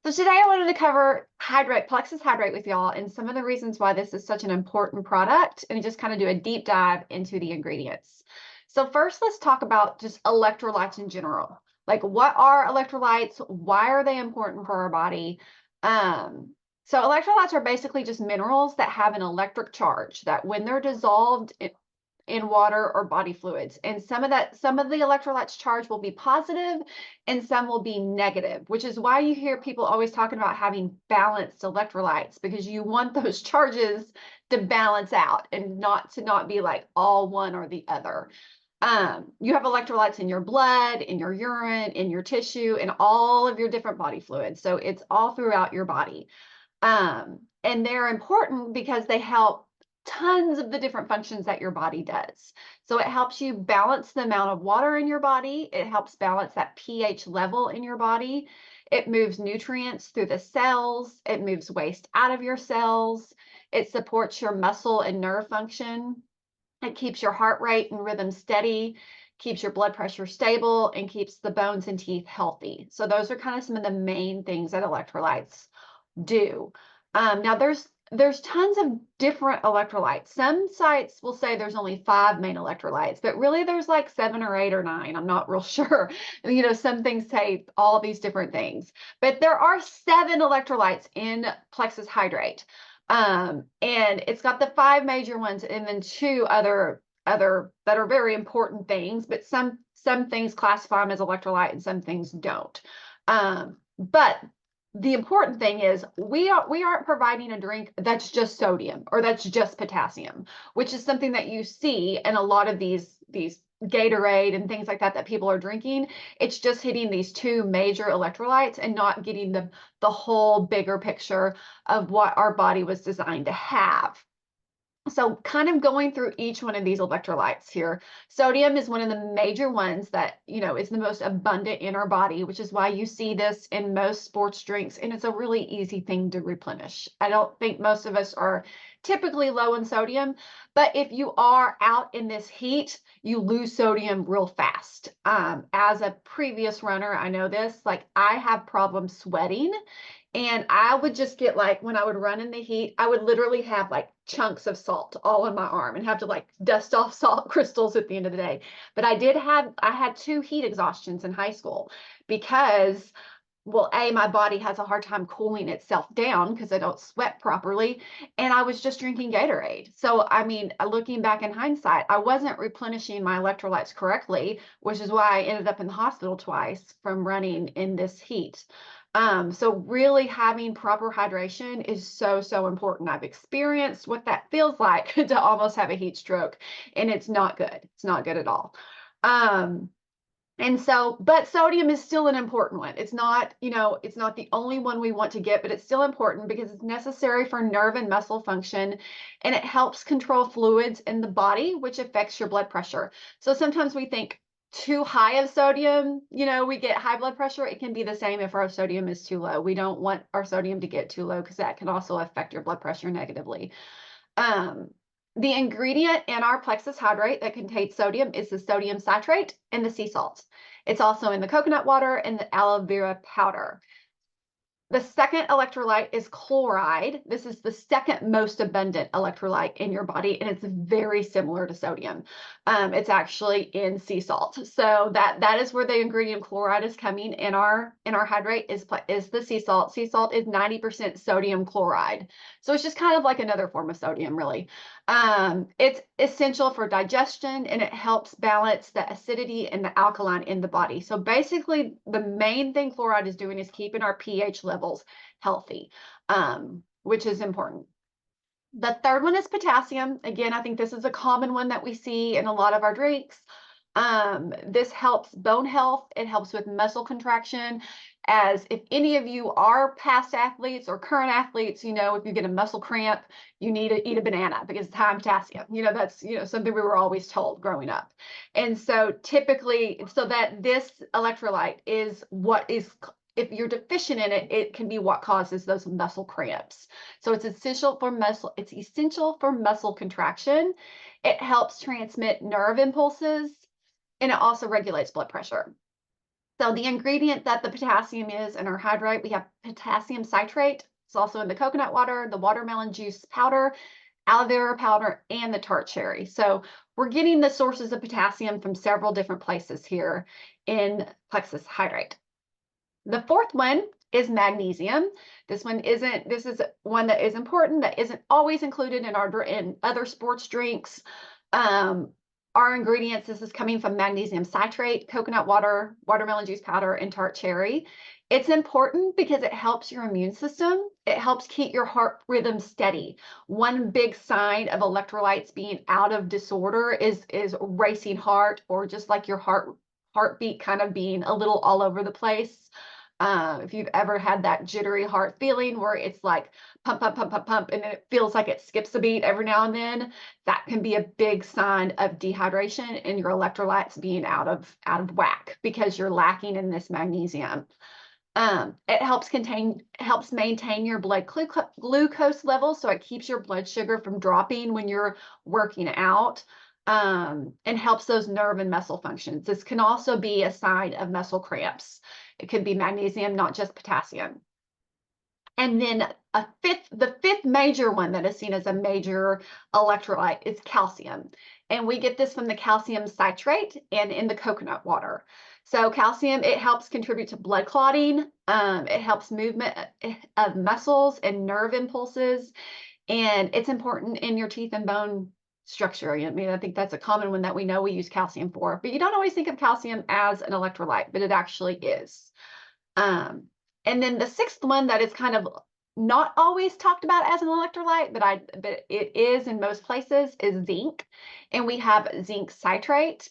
So today I wanted to cover Plexus Hydrate with y'all and some of the reasons why this is such an important product and just kind of do a deep dive into the ingredients. So first, let's talk about just electrolytes in general. Like, what are electrolytes? Why are they important for our body? So electrolytes are basically just minerals that have an electric charge that when they're dissolved in water or body fluids. And some of the electrolytes charge will be positive and some will be negative, which is why you hear people always talking about having balanced electrolytes, because you want those charges to balance out and not be like all one or the other. You have electrolytes in your blood, in your urine, in your tissue, in all of your different body fluids. So it's all throughout your body. And they're important because they help tons of the different functions that your body does. So it helps you balance the amount of water in your body. It helps balance that pH level in your body. It moves nutrients through the cells. It moves waste out of your cells. It supports your muscle and nerve function. It keeps your heart rate and rhythm steady, keeps your blood pressure stable, and keeps the bones and teeth healthy. So those are kind of some of the main things that electrolytes do. Now there's tons of different electrolytes. Some sites will say there's only 5 main electrolytes, but really there's like 7 or 8 or 9. I'm not real sure. Some things say all these different things, but there are 7 electrolytes in Plexus Hydrate. And it's got the 5 major ones and then 2 other that are very important things, but some things classify them as electrolyte and some things don't. But the important thing is we aren't providing a drink that's just sodium or that's just potassium, which is something that you see in a lot of these Gatorade and things like that people are drinking. It's just hitting these 2 major electrolytes and not getting the whole bigger picture of what our body was designed to have. So kind of going through each one of these electrolytes here. Sodium is one of the major ones that, is the most abundant in our body, which is why you see this in most sports drinks. And it's a really easy thing to replenish. I don't think most of us are typically low in sodium, but if you are out in this heat, you lose sodium real fast. As a previous runner, I know this, like I have problems sweating. And I would just get like, when I would run in the heat, I would literally have like chunks of salt all on my arm and have to like dust off salt crystals at the end of the day. But I had 2 heat exhaustions in high school because, well, my body has a hard time cooling itself down because I don't sweat properly. And I was just drinking Gatorade. So, I mean, looking back in hindsight, I wasn't replenishing my electrolytes correctly, which is why I ended up in the hospital twice from running in this heat. So really having proper hydration is so important. I've experienced what that feels like to almost have a heat stroke, and it's not good. It's not good at all. But sodium is still an important one. It's not, it's not the only one we want to get, but it's still important because it's necessary for nerve and muscle function, and it helps control fluids in the body, which affects your blood pressure. So sometimes we think too high of sodium, we get high blood pressure. It can be the same if our sodium is too low. We don't want our sodium to get too low because that can also affect your blood pressure negatively. The ingredient in our Plexus Hydrate that contains sodium is the sodium citrate and the sea salt. It's also in the coconut water and the aloe vera powder. The second electrolyte is chloride. This is the second most abundant electrolyte in your body, and it's very similar to sodium. It's actually in sea salt. So that is where the ingredient chloride is coming in our hydrate is the sea salt. Sea salt is 90% sodium chloride. So it's just kind of like another form of sodium, really. It's essential for digestion, and it helps balance the acidity and the alkaline in the body. So basically, the main thing chloride is doing is keeping our pH levels healthy, which is important. The third one is potassium. Again, I think this is a common one that we see in a lot of our drinks. This helps bone health. It helps with muscle contraction. As if any of you are past athletes or current athletes, if you get a muscle cramp, you need to eat a banana because it's high in potassium. That's, something we were always told growing up. And so typically, so that this electrolyte is what is, if you're deficient in it, it can be what causes those muscle cramps. So it's essential for muscle contraction. It helps transmit nerve impulses, and it also regulates blood pressure. So the ingredient that the potassium is in our Hydrate, we have potassium citrate. It's also in the coconut water, the watermelon juice powder, aloe vera powder, and the tart cherry. So we're getting the sources of potassium from several different places here in Plexus Hydrate. The fourth one is magnesium. This is one that is important, that isn't always included in other sports drinks. Our ingredients, this is coming from magnesium citrate, coconut water, watermelon juice powder, and tart cherry. It's important because it helps your immune system. It helps keep your heart rhythm steady. One big sign of electrolytes being out of disorder is racing heart, or just like your heartbeat kind of being a little all over the place. If you've ever had that jittery heart feeling where it's like pump, pump, pump, pump, pump, and then it feels like it skips a beat every now and then, that can be a big sign of dehydration and your electrolytes being out of whack because you're lacking in this magnesium. It helps maintain your blood glucose levels, so it keeps your blood sugar from dropping when you're working out, and helps those nerve and muscle functions. This can also be a sign of muscle cramps. It could be magnesium, not just potassium. And then the fifth major one that is seen as a major electrolyte is calcium. And we get this from the calcium citrate and in the coconut water. So calcium, it helps contribute to blood clotting. It helps movement of muscles and nerve impulses. And it's important in your teeth and bone structure. I mean, I think that's a common one that we know we use calcium for, but you don't always think of calcium as an electrolyte, but it actually is. And then the sixth one that is kind of not always talked about as an electrolyte, but it is in most places, is zinc. And we have zinc citrate.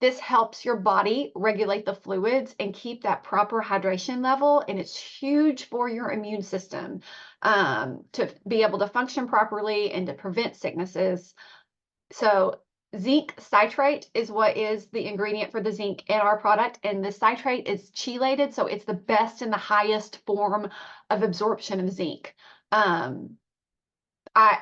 This helps your body regulate the fluids and keep that proper hydration level. And it's huge for your immune system, to be able to function properly and to prevent sicknesses. So zinc citrate is what is the ingredient for the zinc in our product, and the citrate is chelated, so it's the best and the highest form of absorption of zinc.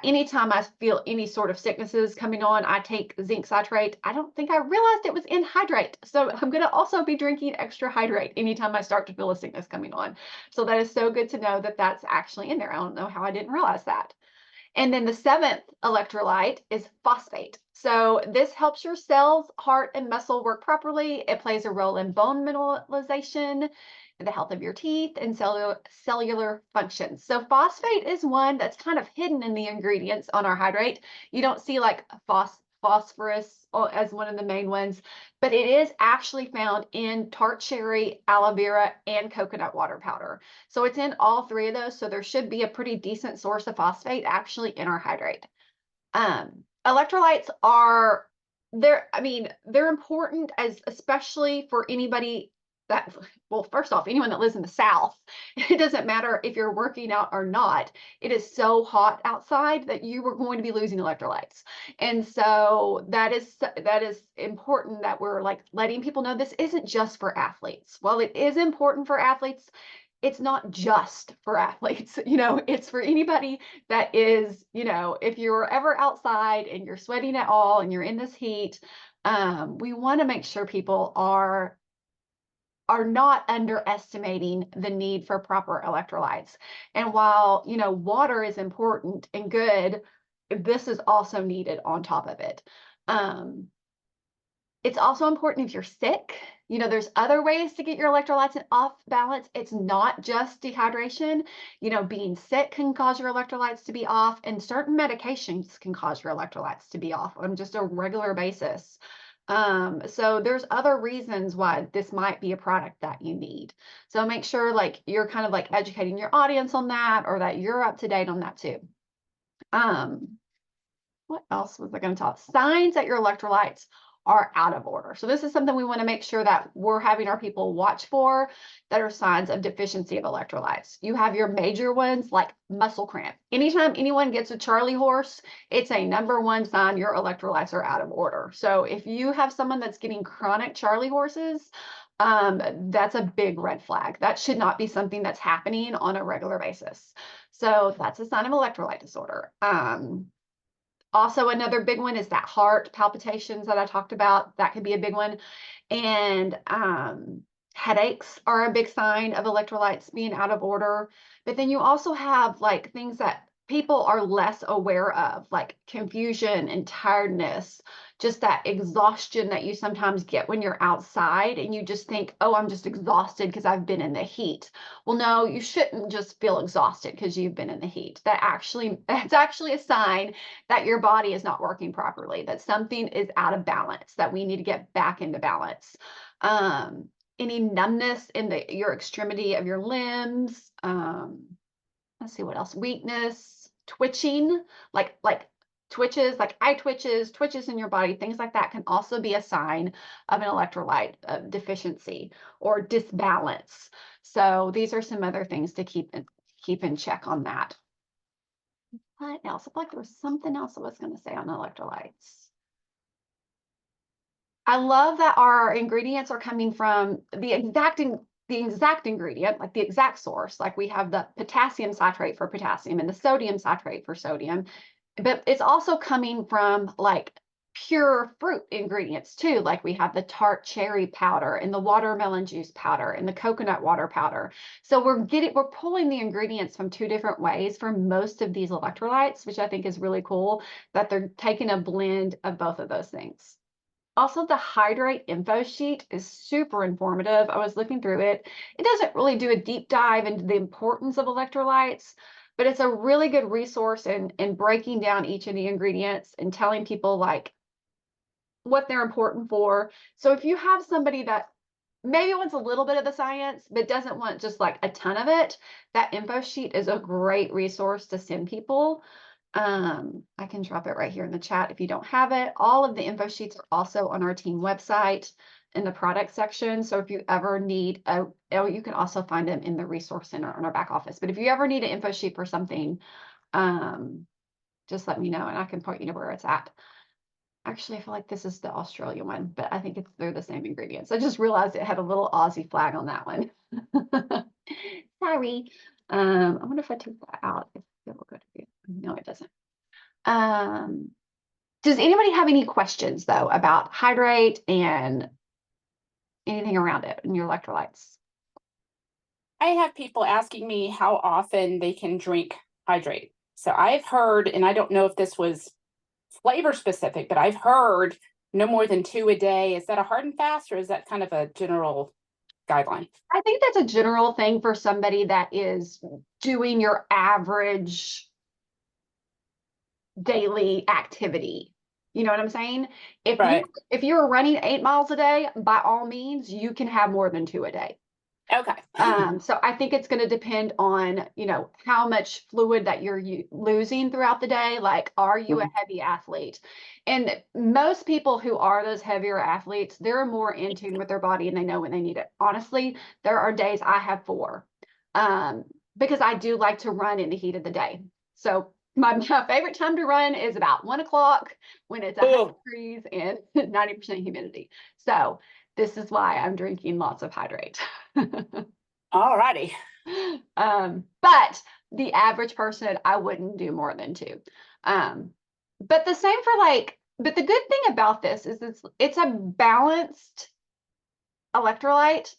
Anytime I feel any sort of sicknesses coming on, I take zinc citrate. I don't think I realized it was in Hydrate, so I'm going to also be drinking extra Hydrate anytime I start to feel a sickness coming on. So that is so good to know that that's actually in there. I don't know how I didn't realize that. And then the seventh electrolyte is phosphate. So this helps your cells, heart, and muscle work properly. It plays a role in bone mineralization, the health of your teeth, and cellular functions. So phosphate is one that's kind of hidden in the ingredients on our Hydrate. You don't see like phosphorus as one of the main ones, but it is actually found in tart cherry, aloe vera, and coconut water powder. So it's in all three of those. So there should be a pretty decent source of phosphate actually in our Hydrate. Electrolytes are I mean, they're important especially for anybody that, well, first off, anyone that lives in the South. It doesn't matter if you're working out or not. It is so hot outside that you are going to be losing electrolytes. And so that is important that we're like letting people know this isn't just for athletes. While it is important for athletes, it's not just for athletes. It's for anybody that is, if you're ever outside and you're sweating at all and you're in this heat, we want to make sure people are not underestimating the need for proper electrolytes. And while, water is important and good, this is also needed on top of it. It's also important if you're sick. There's other ways to get your electrolytes off balance. It's not just dehydration. Being sick can cause your electrolytes to be off, and certain medications can cause your electrolytes to be off on just a regular basis. So there's other reasons why this might be a product that you need. So make sure like you're kind of like educating your audience on that, or that you're up to date on that too. What else was I going to talk? Signs that your electrolytes are out of order. So this is something we want to make sure that we're having our people watch for, that are signs of deficiency of electrolytes. You have your major ones like muscle cramp. Anytime anyone gets a Charlie horse, it's a number one sign your electrolytes are out of order. So if you have someone that's getting chronic Charlie horses, that's a big red flag. That should not be something that's happening on a regular basis. So that's a sign of electrolyte disorder. Also, another big one is that heart palpitations that I talked about. That could be a big one. And Headaches are a big sign of electrolytes being out of order. But then you also have like things that people are less aware of, like confusion and tiredness, just that exhaustion that you sometimes get when you're outside and you just think, oh, I'm just exhausted because I've been in the heat. Well, no, you shouldn't just feel exhausted because you've been in the heat. That's actually a sign that your body is not working properly, that something is out of balance, that we need to get back into balance. Any numbness in your extremity of your limbs. Let's see what else. Weakness, twitching, like twitches, like eye twitches, twitches in your body, things like that can also be a sign of an electrolyte deficiency or disbalance. So these are some other things to keep in check on that. What else? I feel like there was something else I was going to say on electrolytes. I love that our ingredients are coming from the exact ingredient, like the exact source. Like we have the potassium citrate for potassium and the sodium citrate for sodium, but it's also coming from like pure fruit ingredients too. Like we have the tart cherry powder and the watermelon juice powder and the coconut water powder. So we're pulling the ingredients from two different ways for most of these electrolytes, which I think is really cool that they're taking a blend of both of those things. Also, the Hydrate info sheet is super informative. I was looking through it. It doesn't really do a deep dive into the importance of electrolytes, but it's a really good resource in breaking down each of the ingredients and telling people like what they're important for. So if you have somebody that maybe wants a little bit of the science, but doesn't want just like a ton of it, that info sheet is a great resource to send people. I can drop it right here in the chat if you don't have it. All of the info sheets are also on our team website in the product section. So if you ever need you can also find them in the resource center on our back office. But if you ever need an info sheet for something, just let me know and I can point you to where it's at. Actually, I feel like this is the Australian one, but I think they're the same ingredients. I just realized it had a little Aussie flag on that one. Sorry. I wonder if I took that out, if it will go to you. No, it doesn't. Does anybody have any questions though about Hydrate and anything around it and your electrolytes? I have people asking me how often they can drink Hydrate. So I've heard, and I don't know if this was flavor specific, but I've heard no more than 2 a day. Is that a hard and fast, or is that kind of a general guideline? I think that's a general thing for somebody that is doing your average daily activity. You know what I'm saying? Right. If you're running 8 miles a day, by all means, you can have more than 2 a day. Okay. So I think it's going to depend on, how much fluid that you're losing throughout the day. Like, are you a heavy athlete? And most people who are those heavier athletes, they're more in tune with their body and they know when they need it. Honestly, there are days I have 4, because I do like to run in the heat of the day. So my favorite time to run is about 1 o'clock when it's 100 degrees and 90% humidity. So this is why I'm drinking lots of Hydrate. All righty. But the average person, I wouldn't do more than 2. But the same for but the good thing about this is it's a balanced electrolyte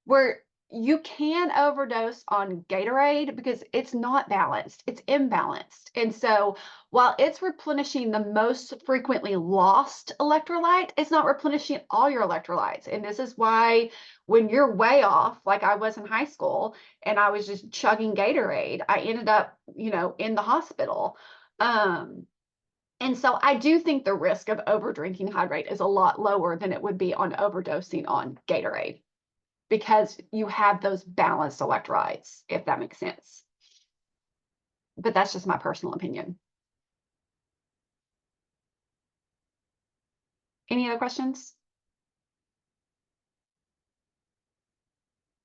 where you can overdose on Gatorade because it's not balanced, it's imbalanced. And so while it's replenishing the most frequently lost electrolyte, it's not replenishing all your electrolytes. And this is why when you're way off, like I was in high school and I was just chugging Gatorade, I ended up, in the hospital. And so I do think the risk of over drinking Hydrate is a lot lower than it would be on overdosing on Gatorade, because you have those balanced electrolytes, if that makes sense. But that's just my personal opinion. Any other questions?